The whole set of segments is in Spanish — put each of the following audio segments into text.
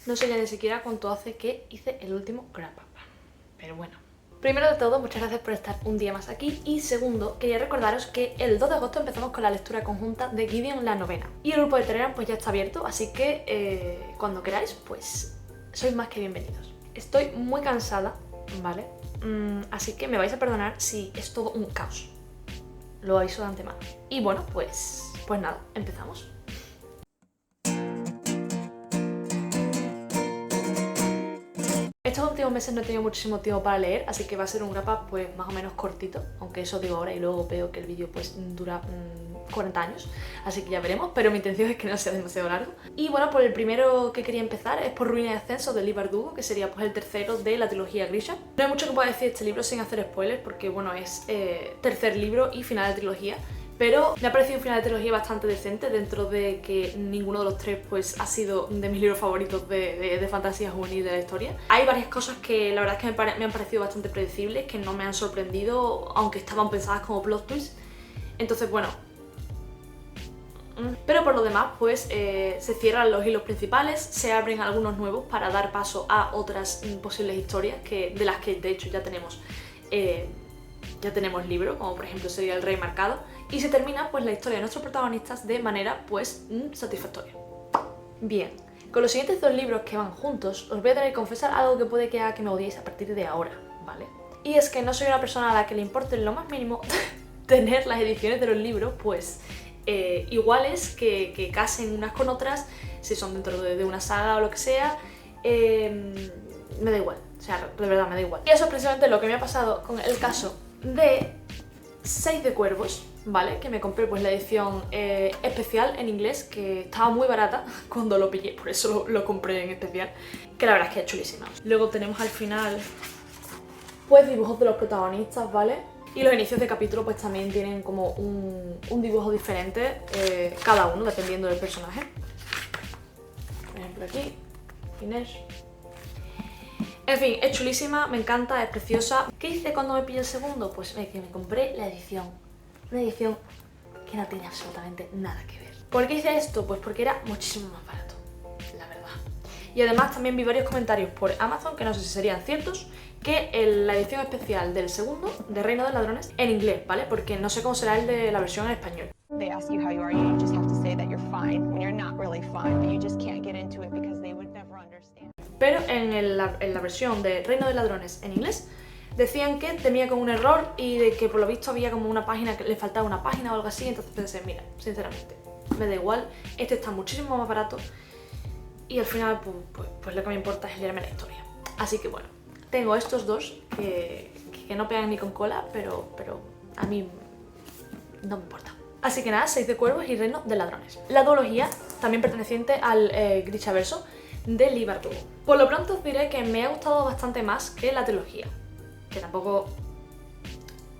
No sé ya ni siquiera cuánto hace que hice el último wrap up. Pero bueno. Primero de todo, muchas gracias por estar un día más aquí. Y segundo, quería recordaros que el 2 de agosto empezamos con la lectura conjunta de Gideon la novena. Y el grupo de Telegram pues ya está abierto, así que cuando queráis, pues sois más que bienvenidos. Estoy muy cansada, ¿vale? Así que me vais a perdonar si es todo un caos. Lo aviso de antemano. Y bueno, pues nada, empezamos. Estos últimos meses no he tenido muchísimo tiempo para leer, así que va a ser un wrap up pues más o menos cortito, aunque eso digo ahora y luego veo que el vídeo pues dura 40 años, así que ya veremos, pero mi intención es que no sea demasiado largo. Y bueno, por el primero que quería empezar es por Ruina y Ascenso de Leigh Bardugo, que sería pues el tercero de la trilogía Grisha. No hay mucho que pueda decir de este libro sin hacer spoilers, porque bueno, es tercer libro y final de trilogía. Pero me ha parecido un final de trilogía bastante decente, dentro de que ninguno de los tres pues ha sido de mis libros favoritos de fantasía juvenil de la historia. Hay varias cosas que la verdad es que me han parecido bastante predecibles, que no me han sorprendido, aunque estaban pensadas como plot twists. Entonces bueno. Pero por lo demás pues se cierran los hilos principales, se abren algunos nuevos para dar paso a otras posibles historias de las que de hecho ya tenemos libro, como por ejemplo sería El Rey Marcado, y se termina pues la historia de nuestros protagonistas de manera pues satisfactoria. Bien, con los siguientes dos libros que van juntos os voy a tener que confesar algo que puede que haga que me odiéis a partir de ahora, ¿vale? Y es que no soy una persona a la que le importe en lo más mínimo tener las ediciones de los libros pues iguales, que casen unas con otras, si son dentro de una saga o lo que sea. Me da igual, o sea, de verdad me da igual. Y eso es precisamente lo que me ha pasado con el caso de 6 de Cuervos, ¿vale? Que me compré pues la edición especial en inglés, que estaba muy barata cuando lo pillé, por eso lo compré en especial, que la verdad es que es chulísima. Luego tenemos al final pues dibujos de los protagonistas, ¿vale? Y los inicios de capítulo pues también tienen como un dibujo diferente, cada uno dependiendo del personaje. Por ejemplo aquí, Inés. En fin, es chulísima, me encanta, es preciosa. ¿Qué hice cuando me pillé el segundo? Pues que me compré la edición. Una edición que no tiene absolutamente nada que ver. ¿Por qué hice esto? Pues porque era muchísimo más barato, la verdad. Y además también vi varios comentarios por Amazon, que no sé si serían ciertos, que la edición especial del segundo, de Reino de Ladrones, en inglés, ¿vale? Porque no sé cómo será el de la versión en español. They ask you how you are, you just have to say that you're fine when you're not really fine, but you just can't get into it because they would never understand. Pero en la versión de Reino de Ladrones en inglés decían que tenía como un error y de que por lo visto había como una página, que le faltaba una página o algo así. Entonces pensé, mira, sinceramente, me da igual, este está muchísimo más barato y al final pues lo que me importa es leerme la historia. Así que bueno, tengo estos dos que no pegan ni con cola, pero a mí no me importa. Así que nada, 6 de Cuervos y Reino de Ladrones. La duología, también perteneciente al Grishaverso, de Leigh Bardugo. Por lo pronto os diré que me ha gustado bastante más que la trilogía, que tampoco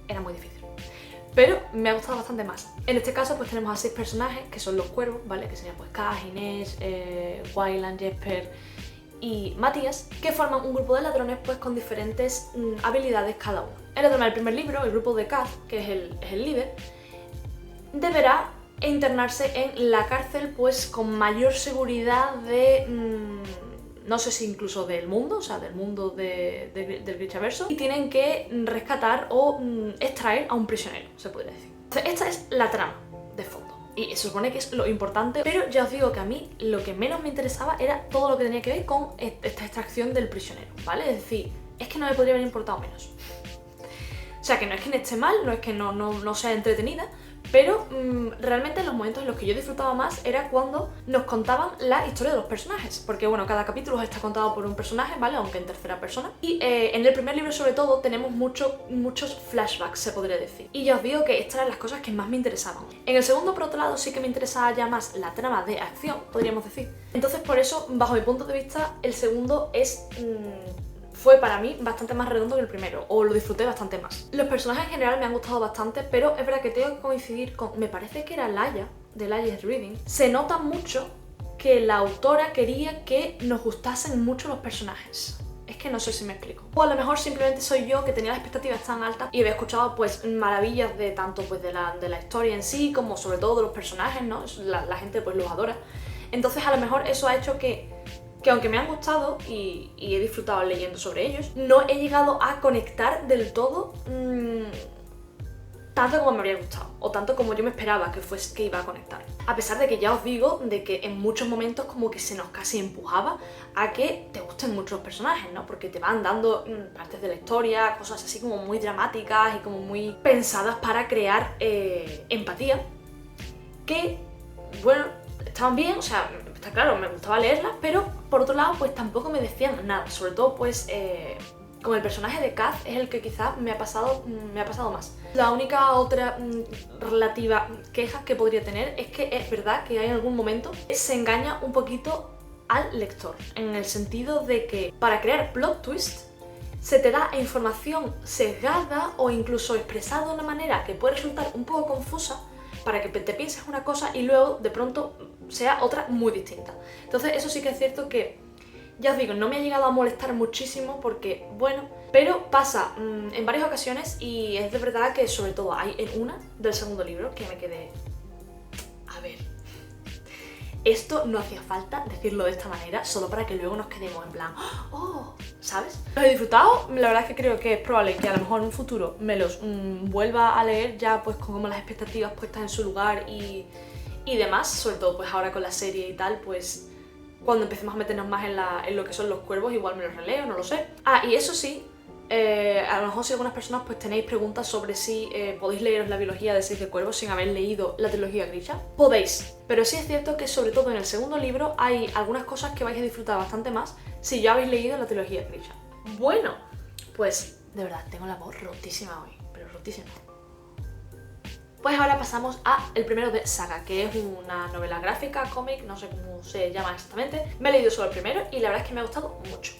era muy difícil, pero me ha gustado bastante más. En este caso pues tenemos a 6 personajes, que son los cuervos, ¿vale? Que serían pues Cass, Inés, Wayland, Jesper y Matías, que forman un grupo de ladrones pues con diferentes habilidades cada uno. En la trama del primer libro, el grupo de Cass, que es el líder, deberá internarse en la cárcel pues con mayor seguridad no sé si incluso del mundo, o sea, del mundo del Grishaverso, y tienen que rescatar o extraer a un prisionero, se podría decir. Entonces, esta es la trama de fondo y se supone que es lo importante, pero ya os digo que a mí lo que menos me interesaba era todo lo que tenía que ver con esta extracción del prisionero, ¿vale? Es decir, es que no me podría haber importado menos. O sea, que no es que esté mal, no es que no sea entretenida, pero realmente los momentos en los que yo disfrutaba más era cuando nos contaban la historia de los personajes, porque bueno, cada capítulo está contado por un personaje, ¿vale? Aunque en tercera persona. Y en el primer libro sobre todo tenemos muchos flashbacks, se podría decir. Y ya os digo que estas eran las cosas que más me interesaban. En el segundo, por otro lado, sí que me interesaba ya más la trama de acción, podríamos decir. Entonces por eso, bajo mi punto de vista, el segundo fue para mí bastante más redondo que el primero, o lo disfruté bastante más. Los personajes en general me han gustado bastante, pero es verdad que tengo que coincidir con, me parece que era Laia, de Laia's Reading. Se nota mucho que la autora quería que nos gustasen mucho los personajes. Es que no sé si me explico. O a lo mejor simplemente soy yo que tenía las expectativas tan altas y había escuchado pues maravillas de tanto pues de la historia en sí, como sobre todo de los personajes, ¿no? La gente pues los adora. Entonces a lo mejor eso ha hecho que que aunque me han gustado y he disfrutado leyendo sobre ellos, no he llegado a conectar del todo tanto como me habría gustado, o tanto como yo me esperaba que iba a conectar. A pesar de que ya os digo de que en muchos momentos como que se nos casi empujaba a que te gusten muchos personajes, ¿no? Porque te van dando partes de la historia, cosas así como muy dramáticas y como muy pensadas para crear empatía, que, bueno, estaban bien, o sea, está claro, me gustaba leerlas, pero por otro lado pues tampoco me decían nada, sobre todo pues con el personaje de Kaz es el que quizás me ha pasado más. La única otra relativa queja que podría tener es que es verdad que hay en algún momento se engaña un poquito al lector, en el sentido de que para crear plot twist se te da información sesgada o incluso expresada de una manera que puede resultar un poco confusa para que te pienses una cosa y luego de pronto sea otra muy distinta. Entonces eso sí que es cierto que, ya os digo, no me ha llegado a molestar muchísimo porque, bueno, pero pasa en varias ocasiones y es de verdad que sobre todo hay en una del segundo libro que me quedé... A ver, esto no hacía falta decirlo de esta manera solo para que luego nos quedemos en plan, oh, ¿sabes? Los he disfrutado, la verdad es que creo que es probable que a lo mejor en un futuro me los vuelva a leer ya pues con como las expectativas puestas en su lugar y demás, sobre todo pues ahora con la serie y tal, pues cuando empecemos a meternos más en lo que son los cuervos igual me los releo, no lo sé. Ah, y eso sí, a lo mejor si algunas personas pues tenéis preguntas sobre si podéis leeros la biología de Seis de Cuervos sin haber leído la trilogía Grisha, podéis, pero sí es cierto que sobre todo en el segundo libro hay algunas cosas que vais a disfrutar bastante más si ya habéis leído la trilogía Grisha. Bueno, pues de verdad tengo la voz rotísima hoy, pero rotísima. Pues ahora pasamos a el primero de Saga, que es una novela gráfica, cómic, no sé cómo se llama exactamente. Me he leído solo el primero y la verdad es que me ha gustado mucho.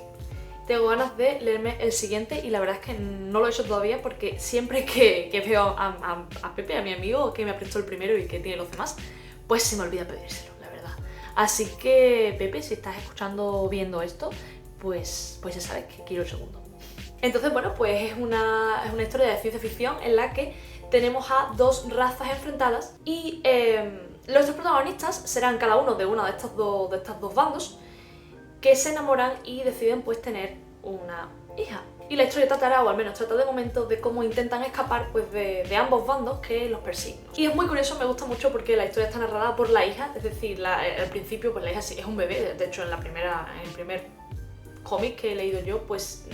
Tengo ganas de leerme el siguiente y la verdad es que no lo he hecho todavía porque siempre que veo a Pepe, a mi amigo, que me ha prestado el primero y que tiene los demás, pues se me olvida pedírselo, la verdad. Así que, Pepe, si estás escuchando o viendo esto, pues ya sabes que quiero el segundo. Entonces, bueno, pues es una historia de ciencia ficción en la que tenemos a dos razas enfrentadas y los dos protagonistas serán cada uno de una de estas dos bandos que se enamoran y deciden pues tener una hija. Y la historia tratará, o al menos trata de momento, de cómo intentan escapar pues de ambos bandos que los persiguen. Y es muy curioso, me gusta mucho porque la historia está narrada por la hija, es decir, al principio pues la hija sí es un bebé, de hecho en el primer cómic que he leído yo pues...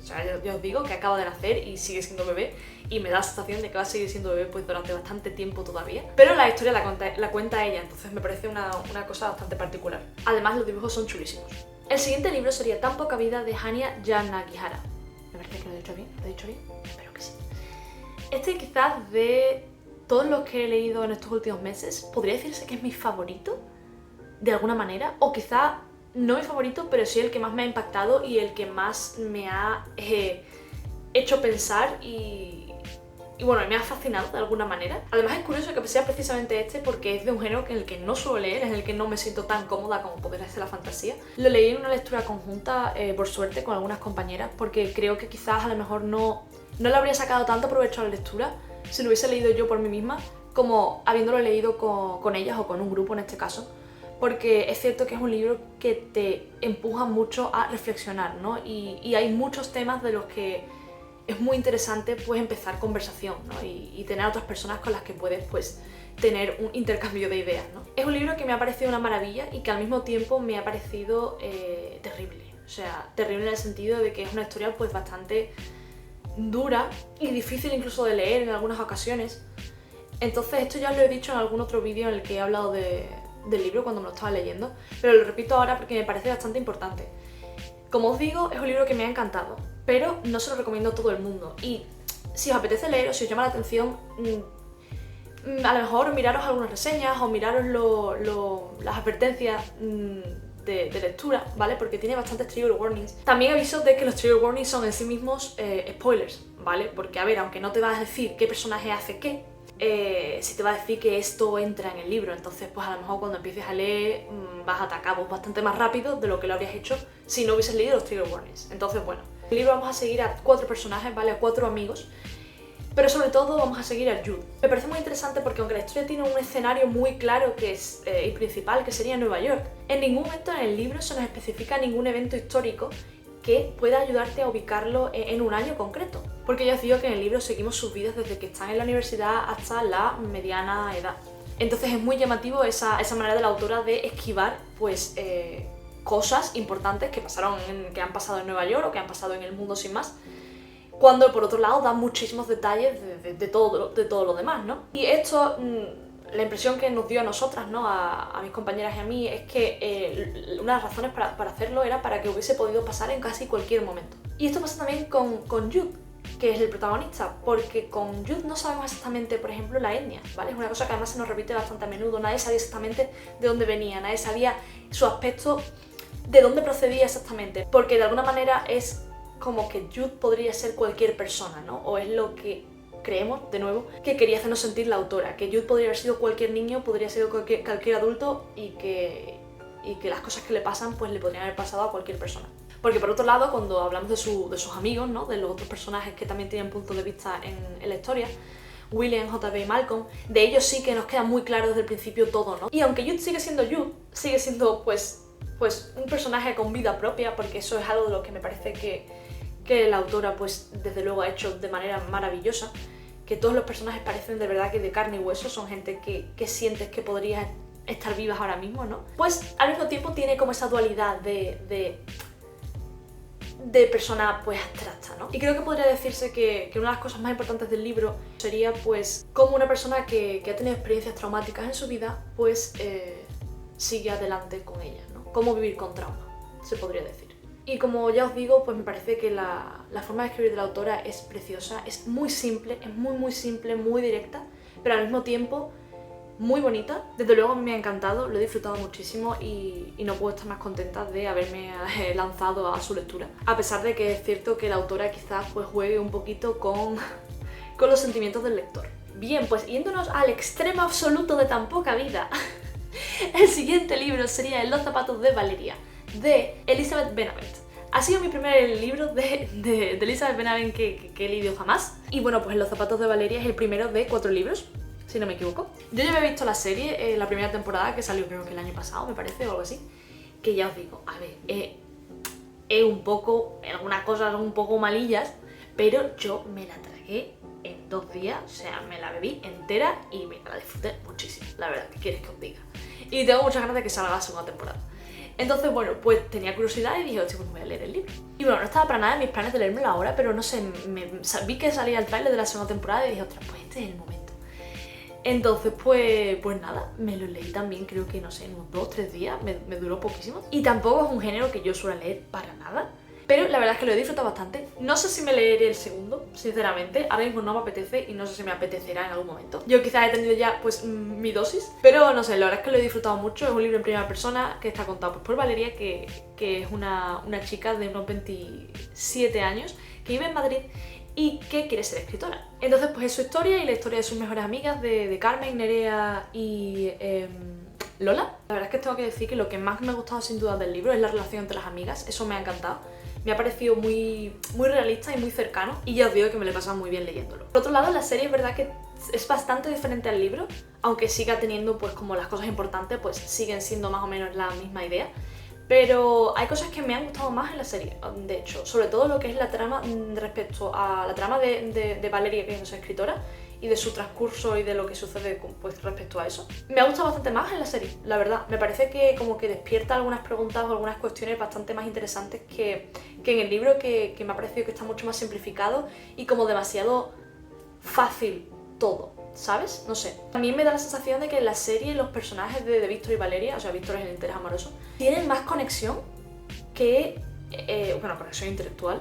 O sea, yo os digo que acaba de nacer y sigue siendo bebé y me da la sensación de que va a seguir siendo bebé pues durante bastante tiempo todavía. Pero la historia la cuenta ella, entonces me parece una cosa bastante particular. Además, los dibujos son chulísimos. El siguiente libro sería Tan poca vida de Hanya Yanagihara. Me parece que lo he dicho bien, espero que sí. Este quizás de todos los que he leído en estos últimos meses, podría decirse que es mi favorito, de alguna manera, o quizá... No mi favorito, pero sí el que más me ha impactado y el que más me ha hecho pensar y bueno, me ha fascinado de alguna manera. Además es curioso que sea precisamente este porque es de un género en el que no suelo leer, en el que no me siento tan cómoda como poder hacer la fantasía. Lo leí en una lectura conjunta, por suerte, con algunas compañeras, porque creo que quizás a lo mejor no le habría sacado tanto provecho a la lectura si lo hubiese leído yo por mí misma, como habiéndolo leído con ellas o con un grupo en este caso. Porque es cierto que es un libro que te empuja mucho a reflexionar, ¿no? Y hay muchos temas de los que es muy interesante pues empezar conversación, ¿no? Y tener a otras personas con las que puedes pues tener un intercambio de ideas, ¿no? Es un libro que me ha parecido una maravilla y que al mismo tiempo me ha parecido terrible. O sea, terrible en el sentido de que es una historia pues bastante dura y difícil incluso de leer en algunas ocasiones. Entonces esto ya lo he dicho en algún otro vídeo en el que he hablado del libro cuando me lo estaba leyendo, pero lo repito ahora porque me parece bastante importante. Como os digo, es un libro que me ha encantado, pero no se lo recomiendo a todo el mundo. Y si os apetece leer o si os llama la atención, a lo mejor miraros algunas reseñas o miraros las advertencias de lectura, ¿vale? Porque tiene bastantes trigger warnings. También aviso de que los trigger warnings son en sí mismos spoilers, ¿vale? Porque, a ver, aunque no te va a decir qué personaje hace qué, si te va a decir que esto entra en el libro, entonces pues a lo mejor cuando empieces a leer vas a atacar bastante más rápido de lo que lo habrías hecho si no hubieses leído los trigger warnings. Entonces bueno, en el libro vamos a seguir a 4 personajes, ¿vale? A 4 amigos Pero sobre todo vamos a seguir a Jude. Me parece muy interesante porque aunque la historia tiene un escenario muy claro que es el principal, que sería Nueva York, en ningún momento en el libro se nos especifica ningún evento histórico que pueda ayudarte a ubicarlo en un año concreto. Porque ya os digo que en el libro seguimos sus vidas desde que están en la universidad hasta la mediana edad. Entonces es muy llamativo esa manera de la autora de esquivar pues cosas importantes que han pasado en Nueva York o que han pasado en el mundo sin más, cuando por otro lado da muchísimos detalles de todo lo demás, ¿no? Y esto, la impresión que nos dio a nosotras, ¿no? A mis compañeras y a mí, es que una de las razones para hacerlo era para que hubiese podido pasar en casi cualquier momento. Y esto pasa también con Jude, que es el protagonista, porque con Jude no sabemos exactamente, por ejemplo, la etnia, ¿vale? Es una cosa que además se nos repite bastante a menudo, nadie sabía exactamente de dónde venía, nadie sabía su aspecto, de dónde procedía exactamente, porque de alguna manera es como que Jude podría ser cualquier persona, ¿no? O es lo que creemos, de nuevo, que quería hacernos sentir la autora, que Jude podría haber sido cualquier niño, podría ser cualquier adulto y que las cosas que le pasan pues le podrían haber pasado a cualquier persona. Porque por otro lado, cuando hablamos de sus amigos, ¿no? De los otros personajes que también tienen puntos de vista en la historia, William, JB y Malcolm, de ellos sí que nos queda muy claro desde el principio todo, ¿no? Y aunque Jude sigue siendo Jude, sigue siendo pues un personaje con vida propia, porque eso es algo de lo que me parece que la autora pues desde luego ha hecho de manera maravillosa, que todos los personajes parecen de verdad que de carne y hueso, son gente que sientes que podrían estar vivas ahora mismo, ¿no? Pues al mismo tiempo tiene como esa dualidad de persona pues abstracta, ¿no? Y creo que podría decirse que una de las cosas más importantes del libro sería pues cómo una persona que ha tenido experiencias traumáticas en su vida pues sigue adelante con ellas, ¿no? Cómo vivir con trauma, se podría decir. Y como ya os digo, pues me parece que la forma de escribir de la autora es preciosa, es muy simple, es muy simple, muy directa, pero al mismo tiempo muy bonita. Desde luego a mí me ha encantado, lo he disfrutado muchísimo y no puedo estar más contenta de haberme lanzado a su lectura. A pesar de que es cierto que la autora quizás pues juegue un poquito con los sentimientos del lector. Bien, pues yéndonos al extremo absoluto de tan poca vida, el siguiente libro sería En los zapatos de Valeria, de Elizabeth Benavent. Ha sido mi primer libro de Elizabeth Benavent que he leído jamás. Y bueno, pues En los zapatos de Valeria es el primero de 4 libros, si no me equivoco. Yo ya había visto la serie, la primera temporada, que salió creo que el año pasado, me parece, o algo así. Que ya os digo, a ver, es un poco, algunas cosas son un poco malillas, pero yo me la tragué en 2 días, o sea, me la bebí entera y me la disfruté muchísimo, la verdad, ¿qué quieres que os diga? Y tengo muchas ganas de que salga la segunda temporada. Entonces, bueno, pues tenía curiosidad y dije, hostia, pues me voy a leer el libro. Y bueno, no estaba para nada en mis planes de leérmelo ahora, pero no sé, vi que salía el tráiler de la segunda temporada y dije, ostras, pues este es el momento. Entonces, pues nada, me lo leí también, creo que, no sé, en unos 2-3 días, me duró poquísimo. Y tampoco es un género que yo suelo leer para nada, pero la verdad es que lo he disfrutado bastante. No sé si me leeré el segundo, sinceramente, ahora mismo no me apetece y no sé si me apetecerá en algún momento. Yo quizás he tenido ya, pues, mi dosis, pero no sé, la verdad es que lo he disfrutado mucho. Es un libro en primera persona que está contado pues, por Valeria, que es una chica de unos 27 años que vive en Madrid y que quiere ser escritora. Entonces pues es su historia y la historia de sus mejores amigas, de Carmen, Nerea y Lola. La verdad es que tengo que decir que lo que más me ha gustado sin duda del libro es la relación entre las amigas, eso me ha encantado. Me ha parecido muy realista y muy cercano y ya os digo que me lo he pasado muy bien leyéndolo. Por otro lado, la serie es verdad que es bastante diferente al libro, aunque siga teniendo pues como las cosas importantes pues siguen siendo más o menos la misma idea. Pero hay cosas que me han gustado más en la serie, de hecho, sobre todo lo que es la trama respecto a la trama de Valeria, que es nuestra escritora, y de su transcurso y de lo que sucede pues, respecto a eso. Me ha gustado bastante más en la serie, la verdad. Me parece que como que despierta algunas preguntas o algunas cuestiones bastante más interesantes que en el libro, que me ha parecido que está mucho más simplificado y como demasiado fácil todo, ¿sabes? No sé. También me da la sensación de que en la serie los personajes de Víctor y Valeria, o sea, Víctor es el interés amoroso, tienen más conexión que, conexión intelectual,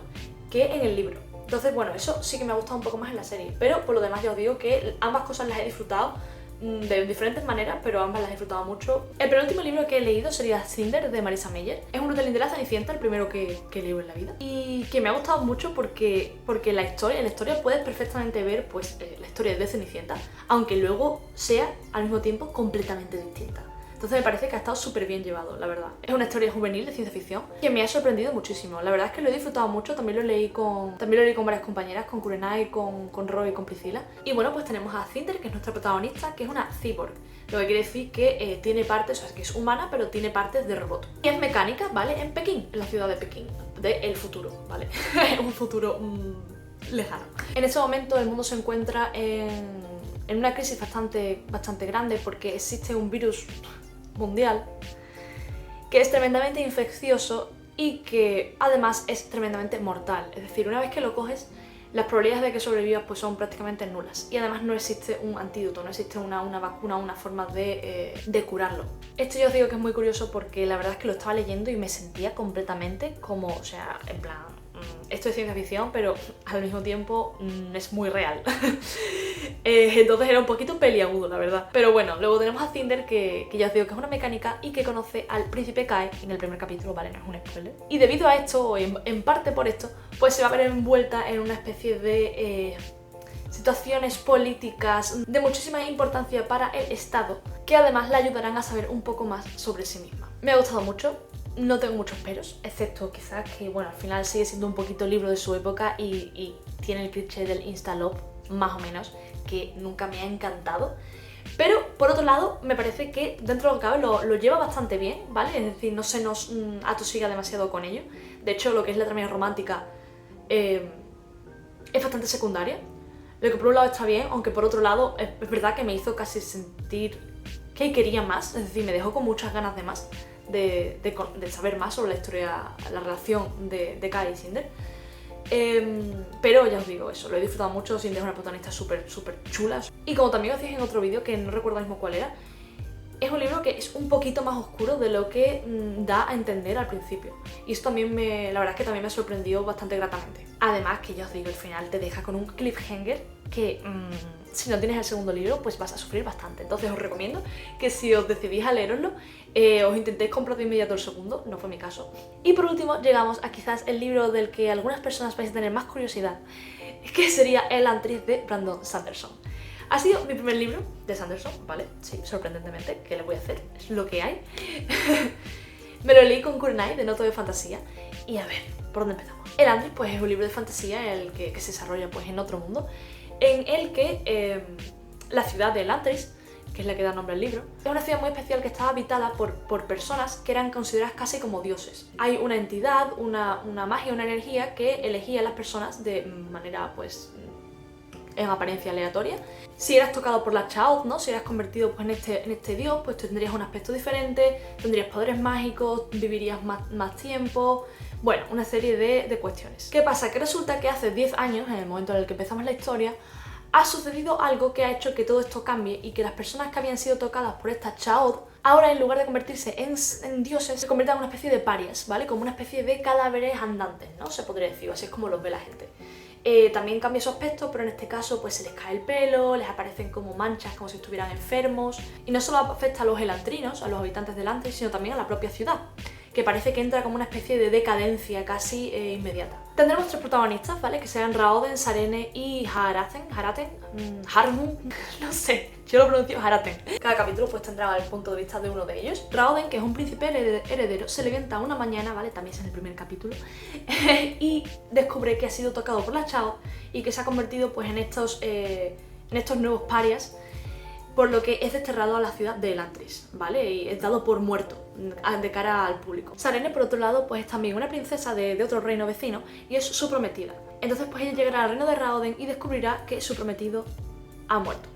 que en el libro. Entonces, bueno, eso sí que me ha gustado un poco más en la serie. Pero por lo demás ya os digo que ambas cosas las he disfrutado de diferentes maneras, pero ambas las he disfrutado mucho. El penúltimo libro que he leído sería Cinder, de Marisa Meyer. Es un retelling de La Cenicienta, el primero que leo en la vida. Y que me ha gustado mucho porque en la historia puedes perfectamente ver pues, la historia de Cenicienta, aunque luego sea al mismo tiempo completamente distinta. Entonces me parece que ha estado súper bien llevado, la verdad. Es una historia juvenil de ciencia ficción que me ha sorprendido muchísimo. La verdad es que lo he disfrutado mucho, también lo leí con varias compañeras, con Kurenai, con Roy y con Priscila. Y bueno, pues tenemos a Cinder, que es nuestra protagonista, que es una cyborg. Lo que quiere decir que tiene partes, o sea, que es humana, pero tiene partes de robot. Y es mecánica, ¿vale? En Pekín, en la ciudad de Pekín, del futuro, ¿vale? Un futuro lejano. En ese momento el mundo se encuentra en una crisis bastante grande porque existe un virus mundial que es tremendamente infeccioso y que además es tremendamente mortal. Es decir, una vez que lo coges, las probabilidades de que sobrevivas pues son prácticamente nulas. Y además no existe un antídoto, no existe una vacuna, una forma de curarlo. Esto yo os digo que es muy curioso porque la verdad es que lo estaba leyendo y me sentía completamente como, o sea, en plan, esto es ciencia ficción, pero al mismo tiempo es muy real. Entonces era un poquito peliagudo, la verdad. Pero bueno, luego tenemos a Cinder, que ya os digo que es una mecánica y que conoce al príncipe Kai en el primer capítulo, ¿vale? No es un spoiler. Y debido a esto, o en parte por esto, pues se va a ver envuelta en una especie de situaciones políticas de muchísima importancia para el Estado, que además la ayudarán a saber un poco más sobre sí misma. Me ha gustado mucho. No tengo muchos peros, excepto quizás que, bueno, al final sigue siendo un poquito libro de su época y tiene el cliché del insta-love, más o menos, que nunca me ha encantado. Pero, por otro lado, me parece que dentro de lo que cabe lo lleva bastante bien, ¿vale? Es decir, no se nos atosiga demasiado con ello. De hecho, lo que es la trama romántica es bastante secundaria. Lo que por un lado está bien, aunque por otro lado es verdad que me hizo casi sentir que quería más. Es decir, me dejó con muchas ganas de más. De saber más sobre la historia, la relación de Kai y Cinder. Pero ya os digo eso, lo he disfrutado mucho. Cinder es una protagonista súper chula. Y como también os dije en otro vídeo, que no recuerdo mismo cuál era, es un libro que es un poquito más oscuro de lo que da a entender al principio. Y eso también la verdad es que también me sorprendió bastante gratamente. Además que ya os digo, el final te deja con un cliffhanger que si no tienes el segundo libro pues vas a sufrir bastante. Entonces os recomiendo que si os decidís a leeroslo, os intentéis comprar de inmediato el segundo, no fue mi caso. Y por último llegamos a quizás el libro del que algunas personas vais a tener más curiosidad, que sería Elantris de Brandon Sanderson. Ha sido mi primer libro de Sanderson, ¿vale? Sí, sorprendentemente, ¿qué le voy a hacer? Es lo que hay. Me lo leí con Kurenai, de Noto de Fantasía, y a ver, ¿por dónde empezamos? Elantris pues es un libro de fantasía en el que se desarrolla pues en otro mundo, en el que la ciudad de Elantris, que es la que da nombre al libro, es una ciudad muy especial que estaba habitada por personas que eran consideradas casi como dioses. Hay una entidad, una magia, una energía que elegía a las personas de manera pues en apariencia aleatoria. Si eras tocado por la Chaoth, ¿no? Si eras convertido pues, en este dios, pues tendrías un aspecto diferente, tendrías poderes mágicos, vivirías más tiempo. Bueno, una serie de cuestiones. ¿Qué pasa? Que resulta que hace 10 años, en el momento en el que empezamos la historia, ha sucedido algo que ha hecho que todo esto cambie y que las personas que habían sido tocadas por esta Chaoth, ahora en lugar de convertirse en dioses, se convierten en una especie de parias, ¿vale? Como una especie de cadáveres andantes, ¿no? Se podría decir, así es como los ve la gente. También cambia su aspecto, pero en este caso pues se les cae el pelo, les aparecen como manchas, como si estuvieran enfermos. Y no solo afecta a los elantrinos, a los habitantes de Elantris, sino también a la propia ciudad, que parece que entra como una especie de decadencia casi inmediata. Tendremos tres protagonistas, ¿vale? Que serán Raoden, Sarene y Harmun, no sé, yo lo pronuncio Haraten. Cada capítulo pues tendrá el punto de vista de uno de ellos. Raoden, que es un príncipe heredero, se levanta una mañana, ¿vale? También es en el primer capítulo, y descubre que ha sido tocado por la Chaoth y que se ha convertido pues en estos nuevos parias, por lo que es desterrado a la ciudad de Elantris, ¿vale? Y es dado por muerto de cara al público. Sarene, por otro lado, pues es también una princesa de otro reino vecino y es su prometida. Entonces pues ella llegará al reino de Raoden y descubrirá que su prometido ha muerto.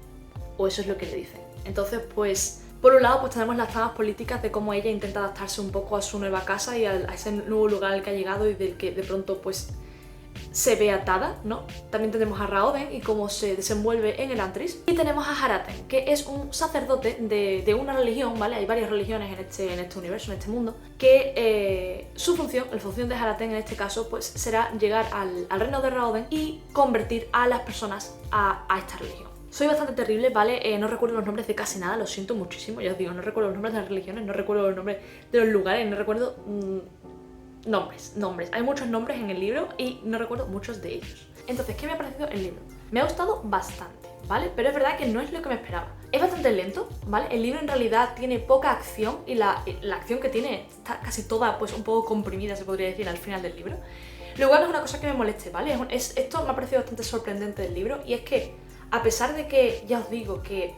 O eso es lo que le dicen. Entonces pues, por un lado pues tenemos las tramas políticas de cómo ella intenta adaptarse un poco a su nueva casa y a ese nuevo lugar al que ha llegado y del que de pronto pues se ve atada, ¿no? También tenemos a Raoden y cómo se desenvuelve en Elantris. Y tenemos a Haraten, que es un sacerdote de una religión, ¿vale? Hay varias religiones en este universo, en este mundo, que su función, la función de Haraten en este caso, pues será llegar al reino de Raoden y convertir a las personas a esta religión. Soy bastante terrible, ¿vale? No recuerdo los nombres de casi nada, lo siento muchísimo, ya os digo, no recuerdo los nombres de las religiones, no recuerdo los nombres de los lugares, no recuerdo nombres. Hay muchos nombres en el libro y no recuerdo muchos de ellos. Entonces, ¿qué me ha parecido el libro? Me ha gustado bastante, ¿vale? Pero es verdad que no es lo que me esperaba. Es bastante lento, ¿vale? El libro en realidad tiene poca acción y la acción que tiene está casi toda pues un poco comprimida, se podría decir, al final del libro. Lo cual no es una cosa que me moleste, ¿vale? Esto me ha parecido bastante sorprendente del libro y es que, a pesar de que, ya os digo, que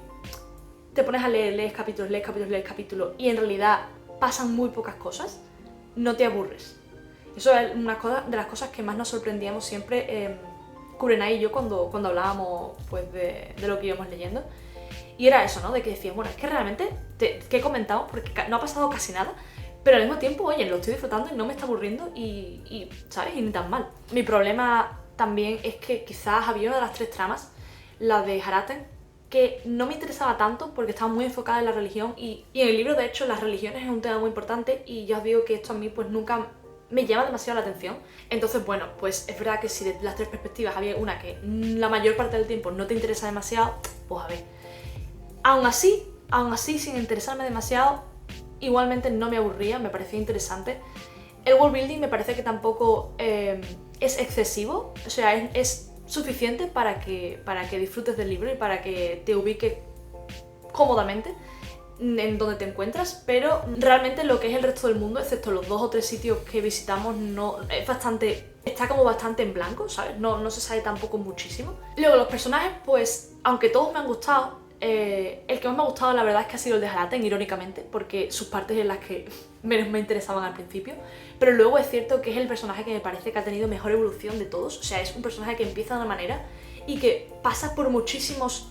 te pones a lees capítulos y en realidad pasan muy pocas cosas, no te aburres. Eso es una de las cosas que más nos sorprendíamos siempre, Kurenai y yo, cuando hablábamos pues, de lo que íbamos leyendo. Y era eso, ¿no? De que decías, bueno, es que realmente, que he comentado, porque no ha pasado casi nada, pero al mismo tiempo, oye, lo estoy disfrutando y no me está aburriendo y ¿sabes? Y ni tan mal. Mi problema también es que quizás había una de las 3 tramas, la de Haraten, que no me interesaba tanto porque estaba muy enfocada en la religión y en el libro, de hecho, las religiones es un tema muy importante y ya os digo que esto a mí pues nunca me llama demasiado la atención. Entonces, bueno, pues es verdad que si de las 3 perspectivas había una que la mayor parte del tiempo no te interesa demasiado, pues a ver. Aún así, sin interesarme demasiado, igualmente no me aburría, me parecía interesante. El world building me parece que tampoco es excesivo, o sea, es suficiente para que disfrutes del libro y para que te ubiques cómodamente en donde te encuentras, pero realmente lo que es el resto del mundo, excepto los 2 o 3 sitios que visitamos, está como bastante en blanco, ¿sabes? No se sabe tampoco muchísimo. Luego los personajes, pues, aunque todos me han gustado, el que más me ha gustado la verdad es que ha sido el de Haraten, irónicamente, porque sus partes en las que menos me interesaban al principio, pero luego es cierto que es el personaje que me parece que ha tenido mejor evolución de todos, o sea, es un personaje que empieza de una manera y que pasa por muchísimos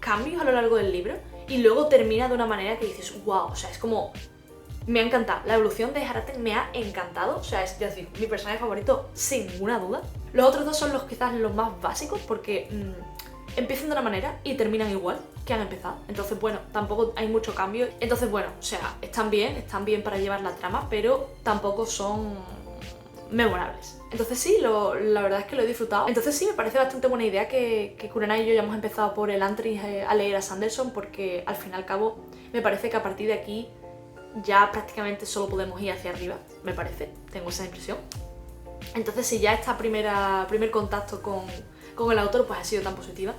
cambios a lo largo del libro y luego termina de una manera que dices, wow, o sea, es como... Me ha encantado, la evolución de Haraten me ha encantado, o sea, es decir, mi personaje favorito sin ninguna duda. Los otros 2 son quizás los más básicos porque empiezan de una manera y terminan igual que han empezado. Entonces, bueno, tampoco hay mucho cambio. Entonces, bueno, o sea, están bien para llevar la trama, pero tampoco son memorables. Entonces sí, la verdad es que lo he disfrutado. Entonces sí, me parece bastante buena idea que Kurenai y yo ya hemos empezado por el Antris a leer a Sanderson, porque al fin y al cabo me parece que a partir de aquí ya prácticamente solo podemos ir hacia arriba, me parece, tengo esa impresión. Entonces si ya esta primer contacto con el autor pues ha sido tan positiva,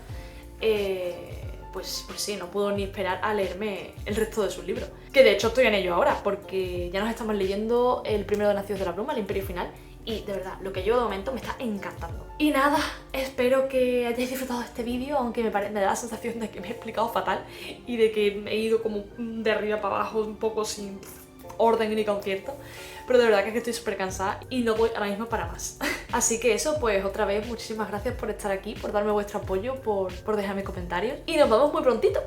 pues sí, no puedo ni esperar a leerme el resto de sus libros. Que de hecho estoy en ello ahora, porque ya nos estamos leyendo el primero de Nacidos de la Bruma, El Imperio Final, y de verdad, lo que llevo de momento me está encantando. Y nada, espero que hayáis disfrutado de este vídeo, aunque me da la sensación de que me he explicado fatal y de que me he ido como de arriba para abajo un poco sin orden ni concierto. Pero de verdad que estoy súper cansada y no voy ahora mismo para más. Así que eso, pues otra vez muchísimas gracias por estar aquí, por darme vuestro apoyo, por dejarme comentarios y nos vemos muy prontito.